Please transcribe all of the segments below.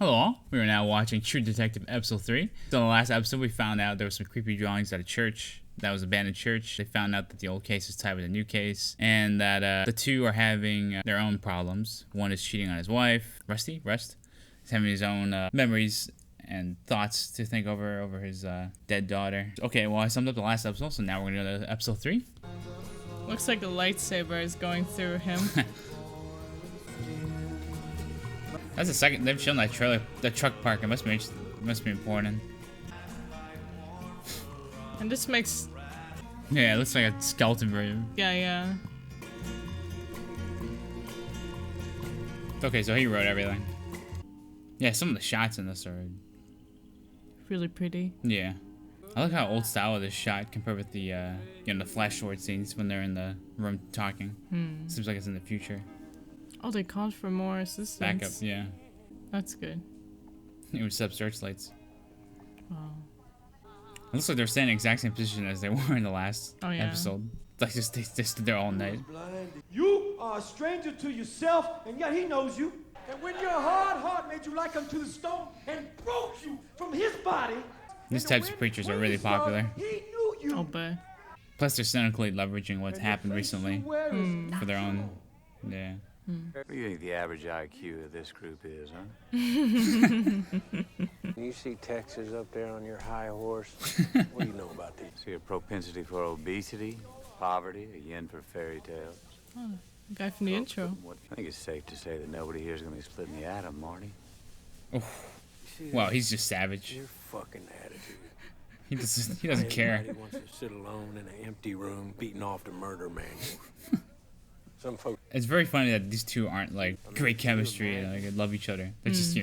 Hello all. We are now watching True Detective episode 3. So in the last episode we found out there were some creepy drawings at a church. That was an abandoned church. They found out that the old case is tied with a new case. And that the two are having their own problems. One is cheating on his wife. Rust? He's having his own memories and thoughts to think over his dead daughter. Okay, well I summed up the last episode, so now we're going to go to episode 3. Looks like a lightsaber is going through him. That's the second they've shown that trailer, the truck park. It must be important. And this makes... Yeah, it looks like a skeleton version. Yeah. Okay, so he wrote everything. Yeah, some of the shots in this are really pretty. Yeah, I like how old style it is shot compared with the the flash forward scenes when they're in the room talking. Seems like it's in the future. Oh, they called for more assistance. Backup, yeah. That's good. It was sub searchlights. Wow. It looks like they're staying in the exact same position as they were in the last episode. Like they stood there all night. You are a stranger to yourself, and yet he knows you. And when your hard heart made you like unto the stone and broke you from his body. These types of creatures are really popular. He knew you. Oh, but... Plus, they're cynically leveraging what's happened recently for their own. Yeah. What do you think the average IQ of this group is, huh? You see Texas up there on your high horse. What do you know about these? See a propensity for obesity, poverty, a yen for fairy tales. Oh, the guy from the intro. I think it's safe to say that nobody here is going to be splitting the atom, Marty. Oh. Wow, he's just savage. Your fucking attitude. He doesn't care. Everybody wants to sit alone in an empty room beating off the murder manual. Some folks. It's very funny that these two aren't like great chemistry and like love each other. They're just they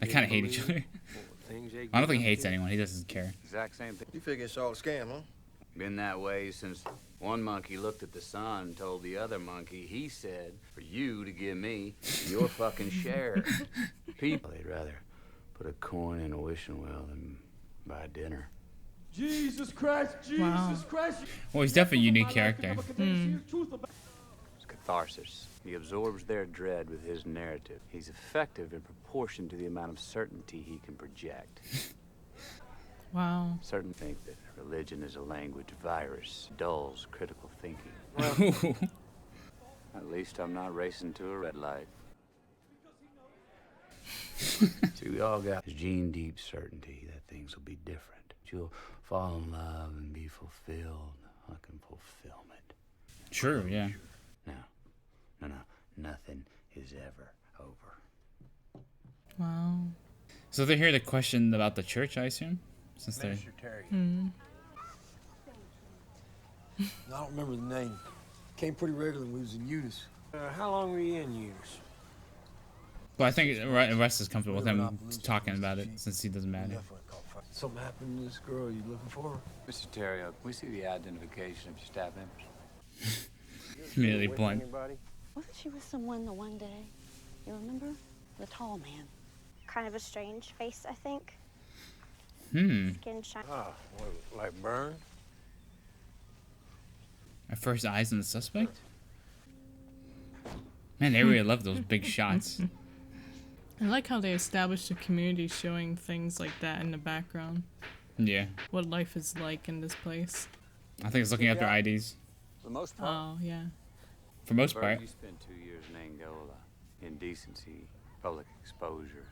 kind of hate each other. I don't think he hates anyone. He doesn't care. Exact same thing. You figure it's all a scam, huh? Been that way since one monkey looked at the sun and told the other monkey, he said, for you to give me your fucking share. People, they'd rather put a coin in a wishing well than buy dinner. Jesus Christ, Jesus Christ. Well, he's definitely a unique character. It's catharsis. He absorbs their dread with his narrative. He's effective in proportion to the amount of certainty he can project. Wow. Certain think that religion is a language virus, dulls critical thinking. Well, at least I'm not racing to a red light. See, we all got this gene deep certainty that things will be different. You'll fall in love and be fulfilled. Fucking fulfillment. True, yeah. No. Nothing is ever over. Wow. So they're here to question about the church, I assume? Since they're... I don't remember the name. Came pretty regular when we was in Eunice. How long were you in Eunice? But I think Russ is comfortable with him talking about it since he doesn't matter. Something happened to this girl. You looking for her? Mr. Terrio, can we see the identification of your staff members? Immediately blunt. Wasn't she with someone the one day? You remember? The tall man. Kind of a strange face, I think. Skin shine. Ah, like burn? Our first eyes on the suspect? Man, they really love those big shots. I like how they established a community showing things like that in the background. Yeah. What life is like in this place. I think it's looking at their IDs. For the most part. Oh, yeah. For most Bert, part. you spent 2 years in Angola. Indecency, public exposure.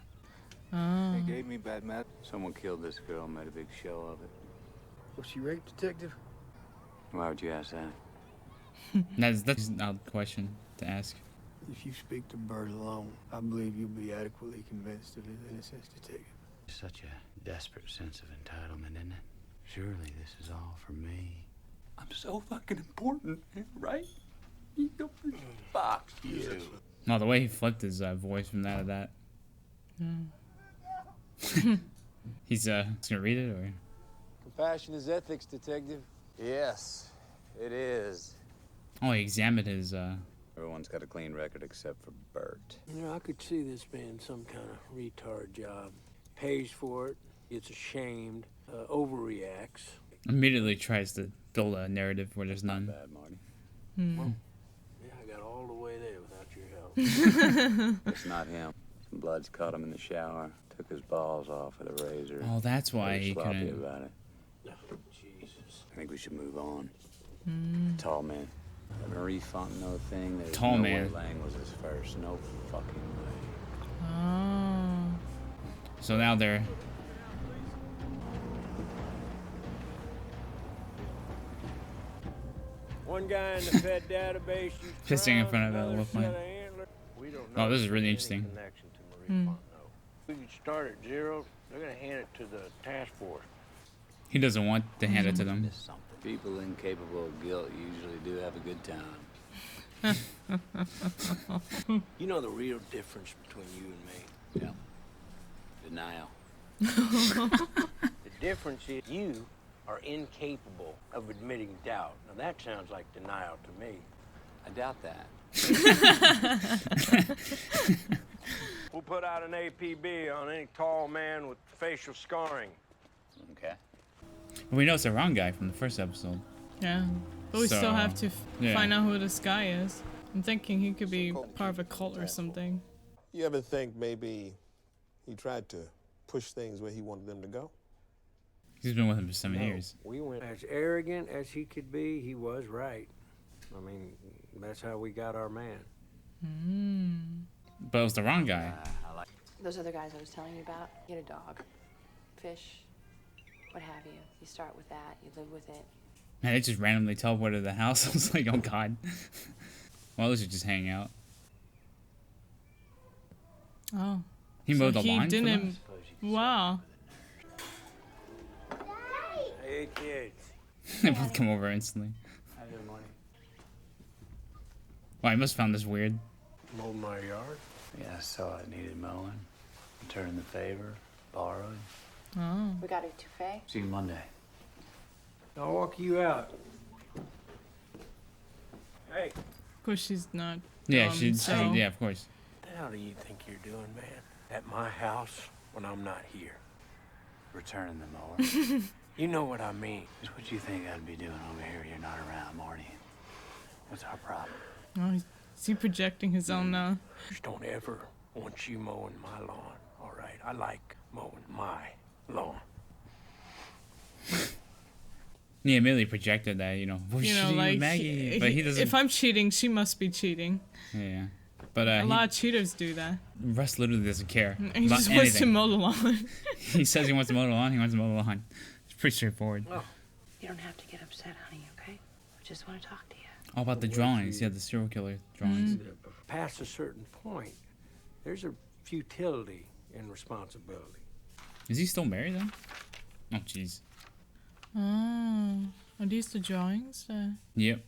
Oh. They gave me bad math. Someone killed this girl and made a big show of it. Was she raped, detective? Why would you ask that? That's an odd question to ask. If you speak to Bert alone, I believe you'll be adequately convinced of his innocence, detective. Such a desperate sense of entitlement, isn't it? Surely this is all for me. I'm so fucking important, right? Fuck you. No, the way he flipped his voice from that to that. He's gonna read it, or? Compassion is ethics, detective. Yes, it is. Oh, he examined his Everyone's got a clean record except for Bert. You know, I could see this being some kind of retard job. Pays for it, gets ashamed, overreacts. Immediately tries to build a narrative where there's none. Not bad, Marty. Yeah, I got all the way there without your help. It's not him. Some blood's caught him in the shower. Took his balls off with a razor. Oh, that's why They he were sloppy couldn't. about it. Oh, Jesus. I think we should move on. Tall man. The Marie Fontenot thing. There's Tall no man. way Lang was his first. No fucking way. Oh. So now they're. One guy in the Fed database used Pissing in crowns, front of a another wolf set man. of antlers. We don't Oh, know this is if really there's any interesting. connection to Marie Fontenot. We could start at zero. They're gonna hand it to the task force. He doesn't want to hand it to them. Miss something. People incapable of guilt usually do have a good time. You know the real difference between you and me. Yeah. Denial. The difference is you are incapable of admitting doubt. Now that sounds like denial to me. I doubt that. We'll put out an APB on any tall man with facial scarring. Okay. We know it's the wrong guy from the first episode. Yeah. But we So, still have to yeah. find out who this guy is. I'm thinking he could be part of a cult or something. You ever think maybe he tried to push things where he wanted them to go? He's been with him for 7 years. We went as arrogant as he could be. He was right. I mean, that's how we got our man. But it was the wrong guy. Those other guys I was telling you about, get a dog, fish, what have you. You start with that, you live with it. Man, they just randomly teleported to the house. I was like, oh god. Well, they should just hang out. Oh. He So mowed the he lawn for them? didn't. Wow. Hey, kids. They both come over instantly. Wow, he must have found this weird. Mowed my yard. Yeah, I saw it needed mowing. Return the favor. Borrowed. Oh. We got a touffet. See you Monday. I'll walk you out. Hey, Of course, she's not. Yeah, so. yeah, of course. what the hell do you think you're doing, man? At my house when I'm not here. Returning the mower. You know what I mean. Just what you think I'd be doing over here? You're not around, Marty. What's our problem? Oh, is he projecting his own? Just don't ever want you mowing my lawn, all right? I like mowing my lawn. He immediately projected that, you know. You know, like Maggie. But he doesn't. If I'm cheating, she must be cheating. Yeah. But A lot of cheaters do that. Russ literally doesn't care. He about just wants to anything. mow the lawn. He says he wants to mow the lawn. He wants to mow the lawn. It's pretty straightforward. Oh. You don't have to get upset, honey, okay? I just want to talk to you. All about the drawings. Yeah, the serial killer drawings. Past a certain point, there's a futility in responsibility. Is he still married then? Oh, jeez. Oh, are these the drawings? Yep.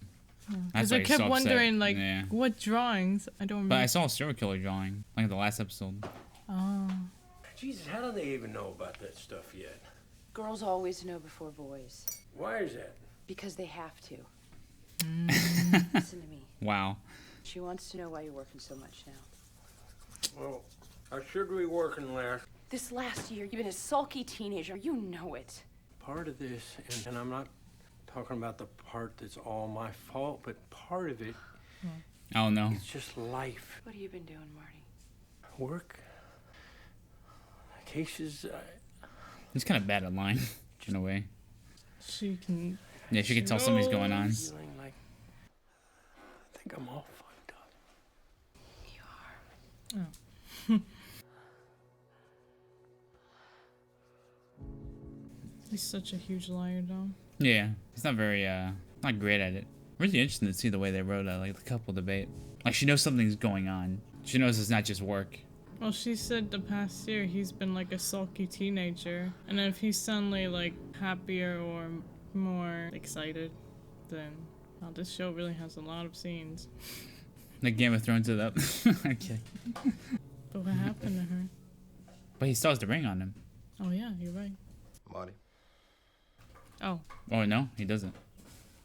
That's Because why I he's kept so upset. wondering, like, Yeah. what drawings? I don't remember. But I saw a serial killer drawing, like the last episode. Oh. Jesus, how do they even know about that stuff yet? Girls always know before boys. Why is that? Because they have to. Listen to me. Wow. She wants to know why you're working so much now. Well, I should be working less. This last year, you've been a sulky teenager. You know it. Part of this, and I'm not talking about the part that's all my fault, but part of it, Oh no. it's just life. What have you been doing, Marty? Work. Cases, He's kind of bad at lying, in a way. She can. Yeah, she can tell something's going on. feeling like I think I'm all fucked up. You are. He's such a huge liar, though. Yeah, he's not very, not great at it. Really interesting to see the way they wrote like the couple debate. Like she knows something's going on. She knows it's not just work. Well, she said the past year he's been like a sulky teenager, and if he's suddenly like happier or more excited, then well, this show really has a lot of scenes. Like Game of Thrones it up. Okay. But what happened to her? But he still has the ring on him. Oh yeah, you're right. Marty. Oh. Oh no, he doesn't.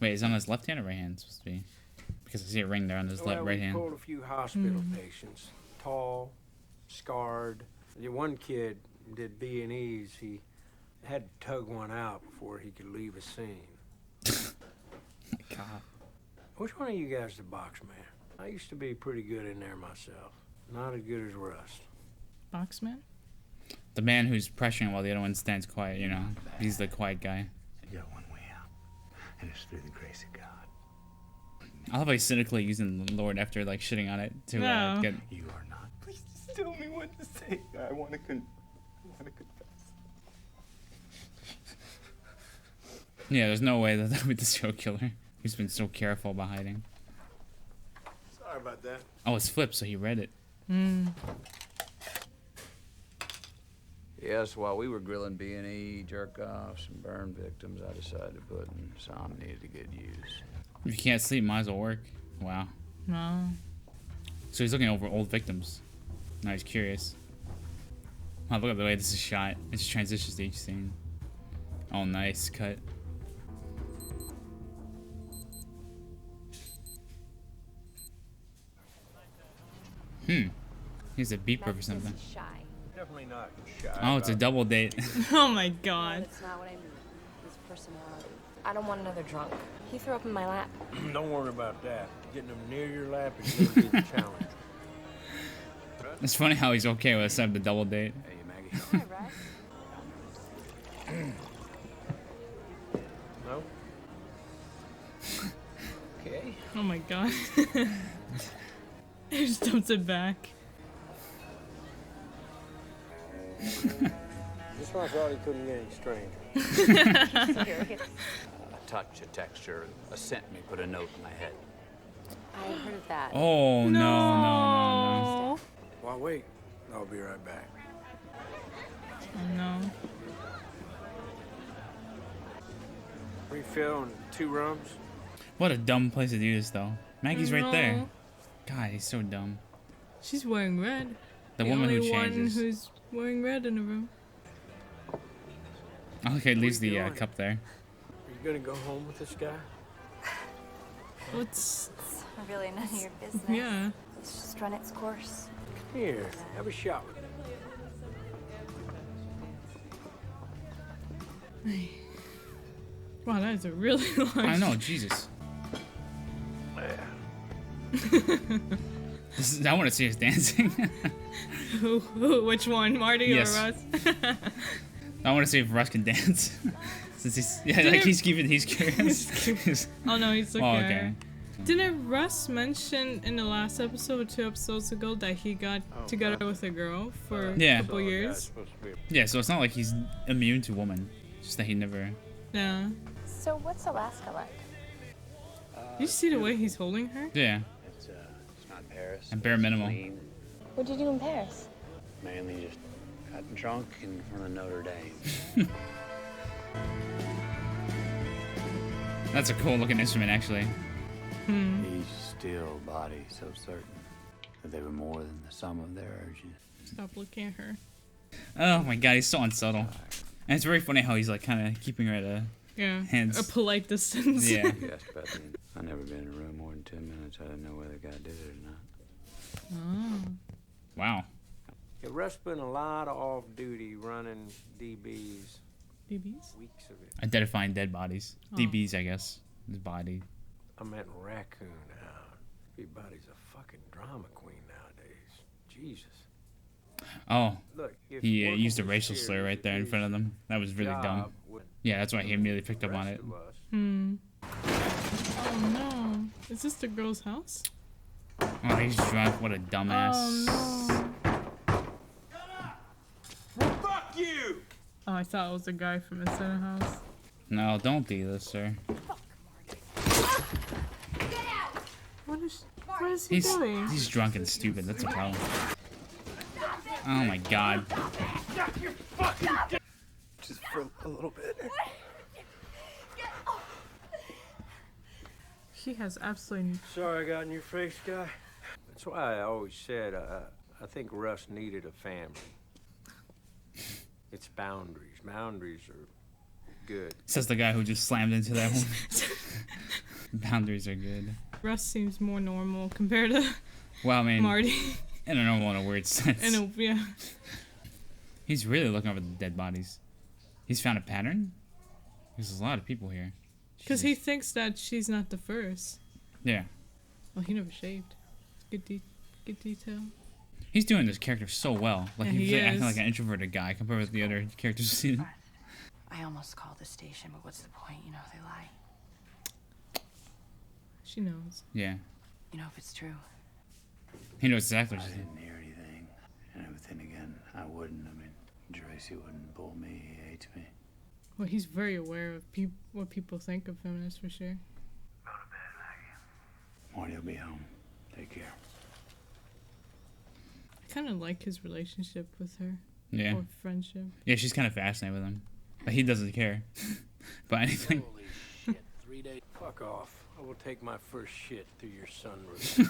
Wait, is it on his left hand or right hand? It's supposed to be. Because I see a ring there on his Well, right we hand. pulled a few hospital patients. Tall, scarred. The one kid did B&Es. He had to tug one out before he could leave a scene. God. Which one of you guys the box man? I used to be pretty good in there myself. Not as good as Russ. Boxman? The man who's pressuring while the other one stands quiet, you know. He's the quiet guy. You got one way out, and it's through the grace of God. I love how he's cynically using the Lord after like shitting on it to get. You are not. Please just tell me what to say. I want to confess. Yeah, there's no way that that would be the serial killer. He's been so careful about hiding. Sorry about that. Oh, it's flipped, so he read it. Yes, while we were grilling B&E, jerk-offs, and burn victims, I decided to put in some needed to get used. If you can't sleep, might as well work. Wow. No. So he's looking over old victims. Now he's curious. Oh, look at the way this is shot. It just transitions to each scene. Oh, nice cut. Here's a beeper for something. Shy. Definitely not shy. Oh, it's a double date. Oh my No, god. that's not what I mean. His personality. I don't want another drunk. He threw up in my lap. Don't worry about that. Getting them near your lap is going to be the challenge. It's funny how he's okay with us having the double date. Hey, Maggie. Hi, Russ. No? Okay. Oh my god. He just dumps it back. Just when I thought he couldn't get any stranger. Serious. A touch, a texture, a scent may put a note in my head. I heard of that. Oh, no. Well, wait. I'll be right back. Oh no. Refill and 2 rums. What a dumb place to do this, though. Maggie's right there. No. God, he's so dumb. She's wearing red. The woman who only changes. one who's wearing red in the room. Okay, leaves the doing? cup there. Are you going to go home with this guy? What's... It's really none of your business. Yeah. It's just run its course. Here, have a shot with me. Wow, that is a really long... I know, Jesus. I want to see us dancing. Which one, Marty Yes. or Russ? I want to see if Russ can dance. Since he's curious. Oh no, he's looking Oh, at okay. her. Didn't Russ mention in the last episode, 2 episodes ago, that he got together with a girl for a couple years? Yeah, so it's not like he's immune to women. Just that he never... Yeah. So what's Alaska like? You see the way he's holding her? Yeah. It's not Paris. And bare minimum. Clean. What'd you do in Paris? Mainly just got drunk in front of Notre Dame. That's a cool looking instrument, actually. Each still body so certain that they were more than the sum of their urges. Stop looking at her. Oh my god, he's so unsubtle. And it's very funny how he's like kind of keeping her at a... Yeah. Hands. A polite distance. Yeah. You asked about the... I've never been in a room more than 10 minutes. I didn't know whether the guy did it or not. Oh. Wow. Yeah, Russ spent a lot of off-duty running DBs. BBs? Weeks of it. Identifying dead bodies. Oh. DBs, I guess. His body. I meant Raccoon Hound. Everybody's a fucking drama queen nowadays. Jesus. Oh. Look, if He working used a was racial slur serious, right there in his front of them. That was really dumb. job would- Yeah, that's why he immediately picked the up on rest it. of us. Oh no. Is this the girl's house? Oh, he's drunk. What a dumbass. Oh no. Fuck you! Oh, I thought it was the guy from inside the house. No, don't do this, sir. What is he doing? He's drunk and stupid. That's a problem. Oh my god. Just for a little bit. He has absolutely... Sorry I got in your face, guy. That's why I always said I think Russ needed a family. It's boundaries. Boundaries are good. Says the guy who just slammed into that one. Boundaries are good. Russ seems more normal compared to Well, I mean, Marty. in a normal and a weird sense. Yeah. He's really looking over the dead bodies. He's found a pattern? There's a lot of people here. Because he thinks that she's not the first. Yeah. Well, he never shaved. Good detail. He's doing this character so well. Like, Yeah, he's he acting is. like an introverted guy compared with the other characters we've seen. I almost called the station, but what's the point? You know they lie. She knows. Yeah. You know if it's true. He knows exactly I what she's didn't hear anything. And then again, I wouldn't. I mean, Tracy wouldn't pull me. He hates me. Well, he's very aware of what people think of him, that's for sure. Marty will be home. Take care. I kind of like his relationship with her. Yeah. Or friendship. Yeah, she's kind of fascinated with him. But he doesn't care about anything. Holy shit, 3 days. Fuck off. I will take my first shit through your sunroof. I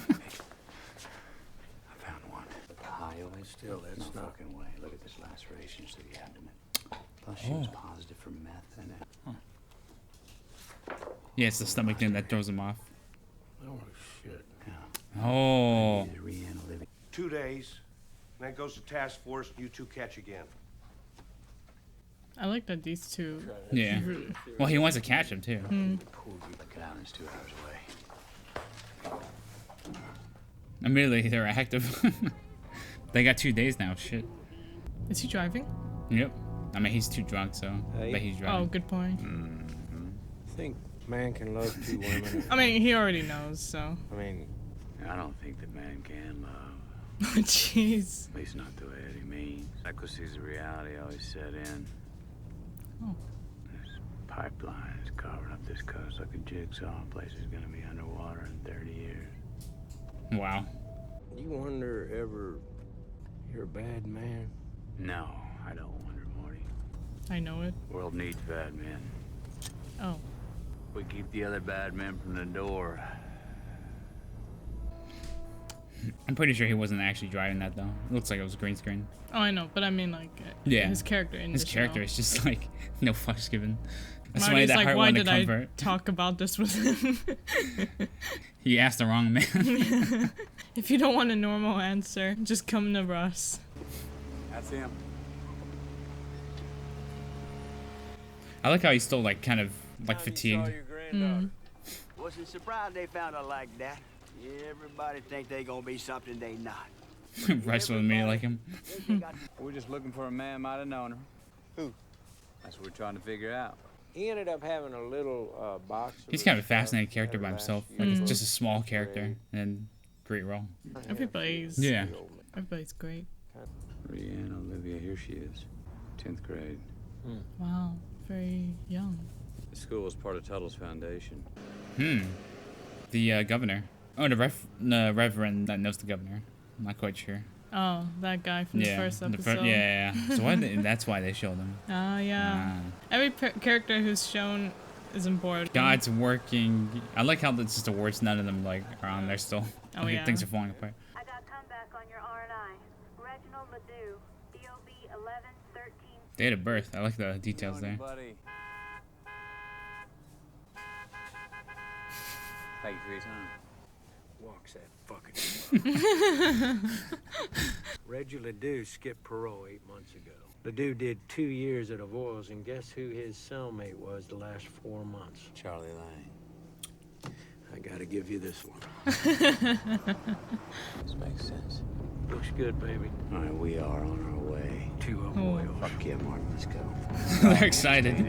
found one. Highway. Still, that's no not- fucking way. Look at this lacerations to the abdomen. Plus, she was positive for meth in it. Yeah, it's the stomach thing that throws him off. Oh, shit. Oh. 2 days, and then goes to task force, and you two catch again. I like that these two. Yeah. Well, he wants to catch him, too. Look it out, it's 2 hours away. Immediately, they're active. They got 2 days now. Shit. Is he driving? Yep. I mean, he's too drunk, so Hey. but he's driving. Oh, good point. I think man can love 2 women. I mean, he already knows, so. I mean, I don't think that man can love. Jeez. At least not the way that he means. Accuracy's a reality always set in. Oh. This pipeline is carving up this coast like a jigsaw. Place is gonna be underwater in 30 years. Wow. you wonder ever you're a bad man? No, I don't wonder, Morty. I know it. World needs bad men. Oh. We keep the other bad men from the door. I'm pretty sure he wasn't actually driving that, though. It looks like it was a green screen. Oh, I know, but I mean, like, Yeah. his character in His the character show. is just like, no fucks given. That's why Marty's that like, heart why wanted did to I convert. talk about this with him? He asked the wrong man. If you don't want a normal answer, just come to Russ. That's him. I like how he's still, like, kind of, like, fatigued. Wasn't surprised they found her like that. Everybody think they gonna be something they not. Wrestle with me like him. We're just looking for a man might have known her. Who? That's what we're trying to figure out. He ended up having a little box. He's kind of a fascinating character by himself. Like, it's just a small character, and great role. Everybody's great. Rihanna Olivia, here she is. 10th grade. Wow, very young. The school was part of Tuttle's foundation. The governor. Oh, the reverend that knows the governor. I'm not quite sure. Oh, that guy from the first episode. Yeah. So that's why they showed him. Oh, yeah. Every character who's shown is important. God's working. I like how it's just the words. None of them like are on there still. Oh, Like, yeah. Things are falling apart. I got comeback on your R&I. Reginald Ledoux, DOB 1113. Date of birth. I like the details there. Thank you for your time. Walks that fucking Reggie Ledoux skipped parole 8 months ago. Ledoux did 2 years at Avoyles, and guess who his cellmate was the last 4 months? Charlie Lang. I gotta give you this one. This makes sense. Looks good, baby. All right, we are on our way to Avoyles. Fuck yeah, Martin, let's go. They're excited.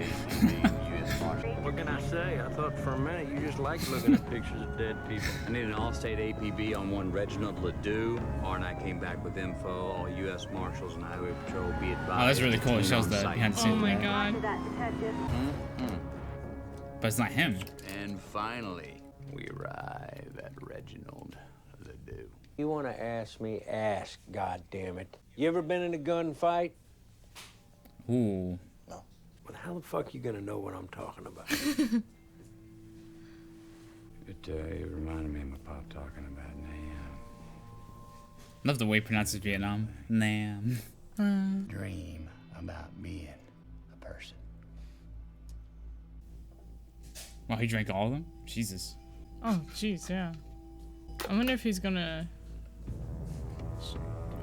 What can I say? I thought for a minute you just liked looking at pictures of dead people. I need an all-state APB on one Reginald Ledoux. R&I came back with info. All U.S. Marshals and Highway Patrol be advised. Oh, that's really cool. It shows on the site. behind the scenes. Oh my of that. god. But it's not him. And finally, we arrive at Reginald Ledoux. You want to ask me? Ask, goddammit. You ever been in a gunfight? Ooh. Well, how the fuck you gonna know what I'm talking about? It reminded me of my pop talking about Nam. Love the way he pronounces Vietnam. Nam. Dream about being a person. Wow, he drank all of them? Jesus. Oh, jeez, yeah. I wonder if he's gonna...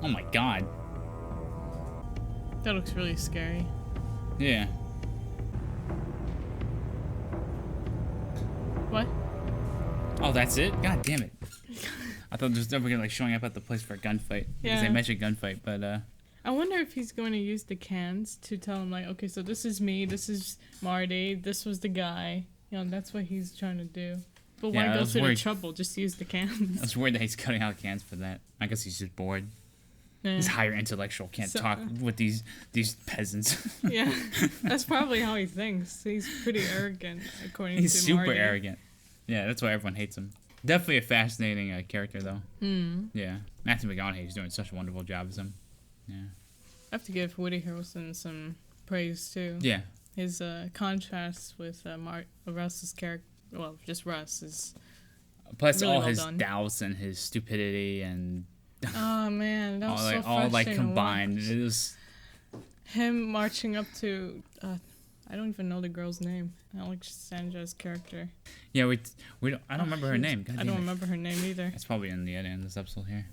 Oh my god. That looks really scary. Yeah. What? Oh, that's it? God damn it. I thought just never gonna like showing up at the place for a gunfight because they mentioned gunfight, but I wonder if he's going to use the cans to tell him like, okay, so this is me, this is Marty, this was the guy. You know, that's what he's trying to do. But why go through the trouble? Just use the cans. It's weird that he's cutting out cans for that. I guess he's just bored. Yeah. He's higher intellectual, can't talk with these peasants. Yeah, that's probably how he thinks. He's pretty arrogant, according to Marty. He's super arrogant. Yeah, that's why everyone hates him. Definitely a fascinating character, though. Yeah, Matthew McConaughey is doing such a wonderful job as him. Yeah, I have to give Woody Harrelson some praise too. Yeah, his contrast with Russ's character, well, just Russ is. Plus really all well his done. doubts and his stupidity and. Oh man, that was so frustrating. all like combined. It was him marching up to. I don't even know the girl's name. Alexandra's character. Yeah, we don't. I don't remember her name. I don't remember her name either. It's probably in the end of this episode here.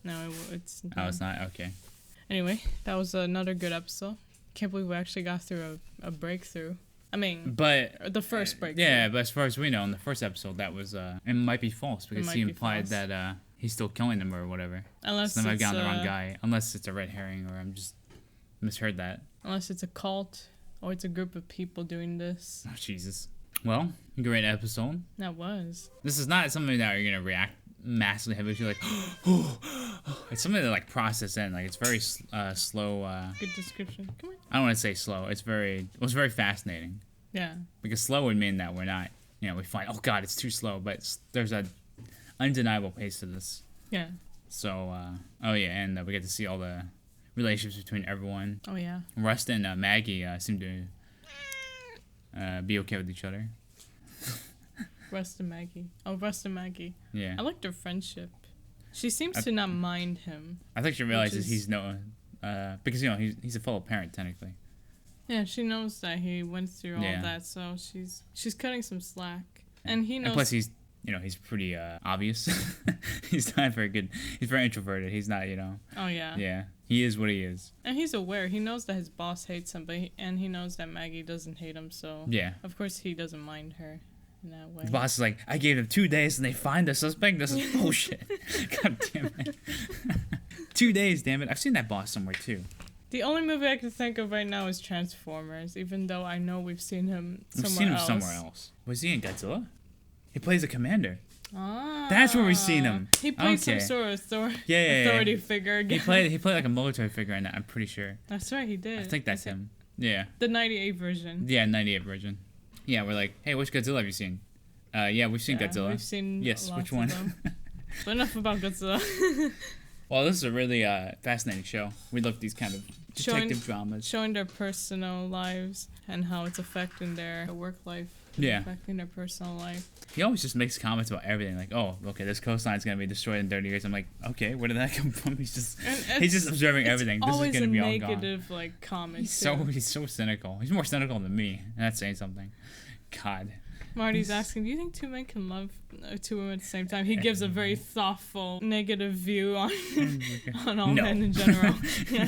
No, it's. Oh, it's not. Okay. Anyway, that was another good episode. Can't believe we actually got through a breakthrough. I mean, but the first breakthrough. Yeah, but as far as we know, in the first episode, that was it might be false because he implied that he's still killing them or whatever. Unless so they might have gotten the wrong guy. Unless it's a red herring or I'm just misheard that. Unless it's a cult or it's a group of people doing this. Oh Jesus! Well, great episode. That was. This is not something that you're gonna react massively heavily to, like. It's something to like process in. Like it's very slow. Good description. Come on. I don't want to say slow. It was very fascinating. Yeah. Because slow would mean that we're not. We find, oh God, it's too slow. But there's a undeniable pace to this. Yeah. So, and we get to see all the relationships between everyone. Oh yeah. Rust and Maggie seem to be okay with each other. Rust and Maggie. Oh, Rust and Maggie. Yeah. I like their friendship. She seems to not mind him. I think she realizes he's because he's a fellow parent technically. Yeah, she knows that he went through all that, so she's cutting some slack, and he knows. And plus, he's pretty obvious. He's not very good. He's very introverted. He's not, Oh yeah. Yeah, he is what he is. And he's aware. He knows that his boss hates him, and he knows that Maggie doesn't hate him. So yeah, of course he doesn't mind her in that way. The boss is like, I gave them 2 days and they find the suspect. This is bullshit. God damn it. 2 days, damn it. I've seen that boss somewhere too. The only movie I can think of right now is Transformers, even though I know we've seen him somewhere else. Was he in Godzilla? He plays a commander. Ah. That's where we've seen him. He plays some sort of authority figure again. He played like a military figure in that, I'm pretty sure. That's right, he did. I think that's him. Yeah. The 98 version. Yeah, 98 version. Yeah, we're like, hey, which Godzilla have you seen? Yeah, we've seen Godzilla. We've seen yes, lots which one? Of them. But enough about Godzilla. Well, this is a really fascinating show. We love these kind of detective dramas. Showing their personal lives and how it's affecting their work life. Yeah. Affecting their personal life. He always just makes comments about everything. Like, oh, okay, this coastline's going to be destroyed in 30 years. I'm like, okay, where did that come from? He's just observing everything. This is going to be all gone. Always a negative, like, comment. He's so cynical. He's more cynical than me. And that's saying something. God. Marty's asking, do you think two men can love two women at the same time? He gives a very thoughtful, negative view on all men in general. Yeah.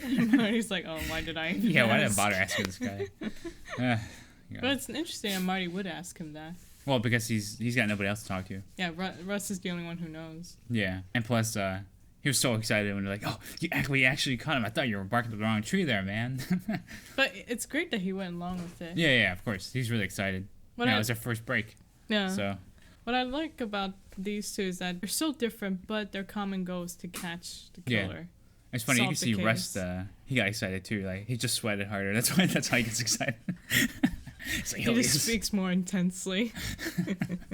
And Marty's like, oh, why did I even why did I bother asking this guy? But it's interesting that Marty would ask him that. Well, because he's got nobody else to talk to. Yeah, Russ is the only one who knows. Yeah, and plus, he was so excited when they're like, oh, you actually caught him. I thought you were barking up the wrong tree there, man. But it's great that he went along with it. Yeah, of course. He's really excited. It was their first break. Yeah. So. What I like about these two is that they're so different, but their common goal is to catch the killer. Yeah. It's funny, you can see Rust, he got excited too. Like, he just sweated harder. That's why he gets excited. So he just speaks more intensely.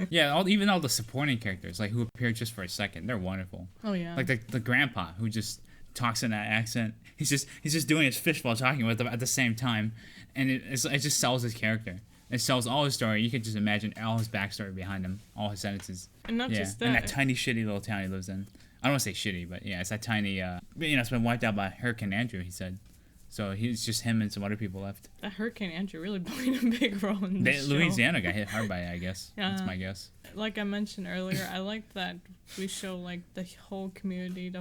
Yeah, even all the supporting characters, like, who appear just for a second, they're wonderful. Oh yeah. Like the grandpa who just talks in that accent. He's just doing his fish while talking with them at the same time, and it just sells his character. It sells all his story. You could just imagine all his backstory behind him, all his sentences. And not just that. And that tiny, shitty little town he lives in. I don't want to say shitty, but yeah, it's that tiny, it's been wiped out by Hurricane Andrew, he said. So it's just him and some other people left. That Hurricane Andrew really played a big role in the show. Louisiana got hit hard by it, I guess. Yeah. That's my guess. Like I mentioned earlier, I like that we show like the whole community,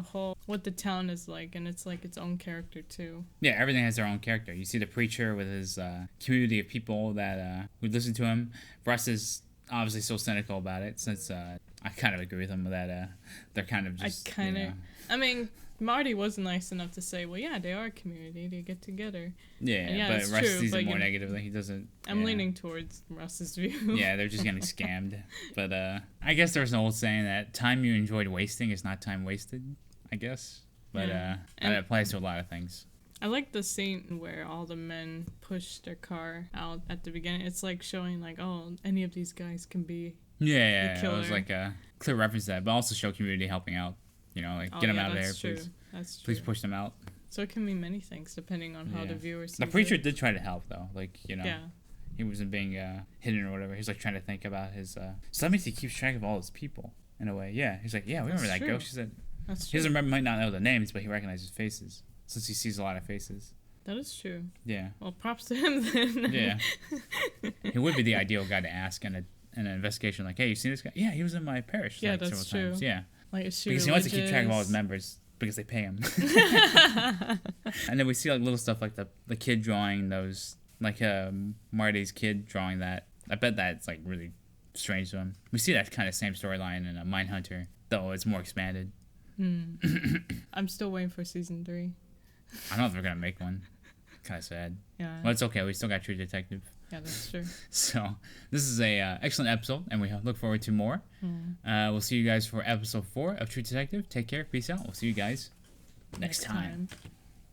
what the town is like, and it's like its own character too. Yeah, everything has their own character. You see the preacher with his community of people that would listen to him. Russ is obviously so cynical about it since I kind of agree with them with that. They're kind of just. I mean, Marty was nice enough to say, well, yeah, they are a community. They get together. Yeah, but Russ sees it more negatively. He doesn't. I'm leaning towards Russ's view. Yeah, they're just getting scammed. But I guess there's an old saying that time you enjoyed wasting is not time wasted, I guess. But that applies to a lot of things. I like the scene where all the men push their car out at the beginning. It's like showing like, oh, any of these guys can be it was like a clear reference to that, but also show community helping out. You know, like get them out of there, true. please. That's true. Please push them out. So it can mean many things depending on how the viewer sees The preacher did try to help though, like he wasn't being hidden or whatever. He's like trying to think about his. So that means he keeps track of all his people in a way. Yeah, he's like, we remember that ghost. She said, he doesn't remember, might not know the names, but he recognizes faces since he sees a lot of faces. That is true. Yeah. Well, props to him then. Yeah. He would be the ideal guy to ask in an investigation. Like, hey, you seen this guy? Yeah, he was in my parish. Yeah, like, that's true. Times. Yeah. Like, is she because he wants to keep track of all his members because they pay him. And then we see like little stuff like the kid drawing those, like Marty's kid drawing that. I bet that's like really strange to him. We see that kind of same storyline in a Mindhunter, though it's more expanded. I'm still waiting for season 3. I don't know if they're gonna make one. Kind of sad. Yeah. Well, it's okay. We still got True Detective. Yeah, that's true. So this is a excellent episode, and we look forward to more. We'll see you guys for episode 4 of True Detective. Take care. Peace out. We'll see you guys next time.